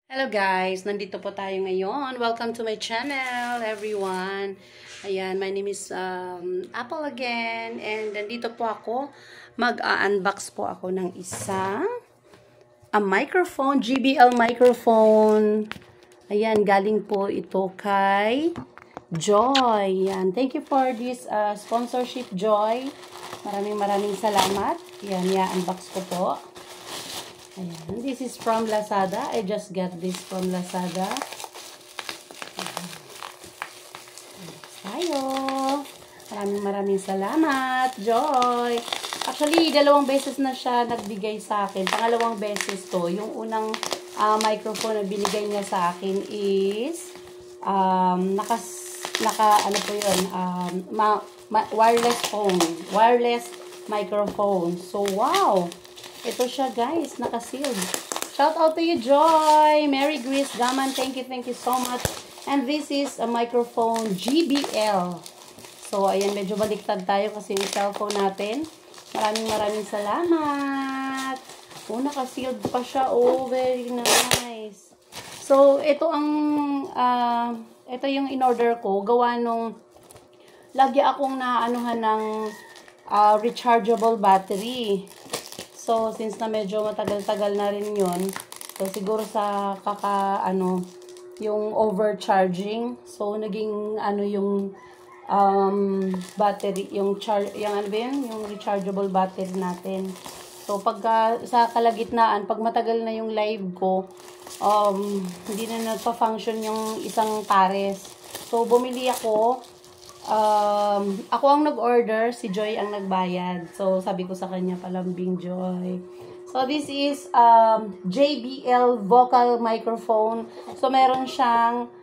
Hello guys, nandito po tayo ngayon. Welcome to my channel, everyone. Ayan, my name is Apple again. And nandito po ako, mag-unbox po ako ng isang microphone, JBL microphone. Ayan, galing po ito kay Joy. Ayan, thank you for this sponsorship, Joy. Maraming salamat. Ayan, i-unbox ko po. Ayan. This is from Lazada. I just got this from Lazada. Tayo. Maraming salamat, Joy. Actually, dalawang beses na siya nagbigay sa akin. Pangalawang beses to. Yung unang microphone na binigay niya sa akin is ano po yun? Wireless phone. Wireless microphone. So, wow! Ito siya guys, naka-sealed. Shout out to you, Joy! Mary Grace Gaman, thank you so much. And this is a microphone JBL. So, ayan, medyo baliktad tayo kasi yung cellphone natin. Maraming salamat. Oh, naka-sealed pa siya. Oh, very nice. So, ito yung in-order ko. Gawa nung, lagi akong naanuhan ng rechargeable battery. So, since na medyo matagal-tagal na rin yun, so siguro sa yung overcharging, so naging yung battery, yung rechargeable battery natin. So, pagka sa kalagitnaan, pag matagal na yung live ko, hindi na nagpa-function yung isang pares. So, bumili ako. Ako ang nag-order, si Joy ang nagbayad. So, sabi ko sa kanya, palambing Joy. So, this is JBL vocal microphone. So, meron siyang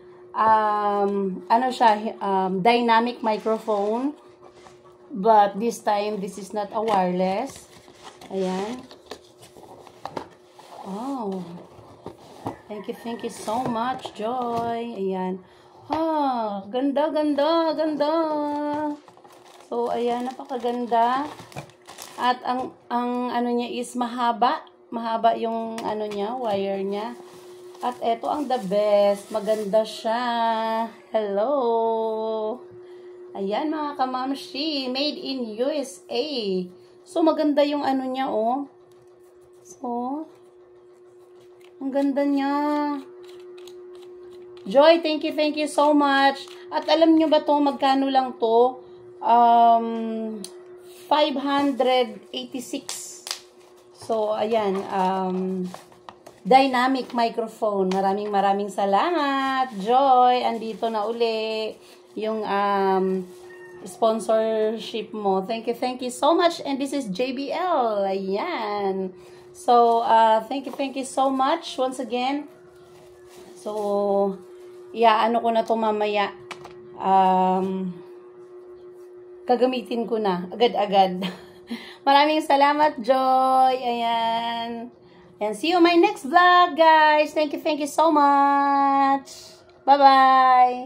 dynamic microphone. But this time, this is not a wireless. Ayan. Oh. Thank you so much, Joy. Ayan. Ganda. So, ayan, napakaganda. At ang ano niya is mahaba. Mahaba yung wire niya. At eto ang the best. Maganda siya. Hello. Ayan, mga kamamshi. Made in USA. So, maganda yung niya, oh. So, ang ganda niya. Joy, thank you so much. At alam nyo ba to, magkano lang to? 586. So, ayan. Dynamic microphone. Maraming salamat. Joy, andito na uli yung sponsorship mo. Thank you so much. And this is JBL. Ayan. So, thank you so much once again. So, ano ko na to mamaya. Gagamitin ko na. Agad-agad. Maraming salamat, Joy. Ayan. And see you in my next vlog, guys. Thank you so much. Bye-bye.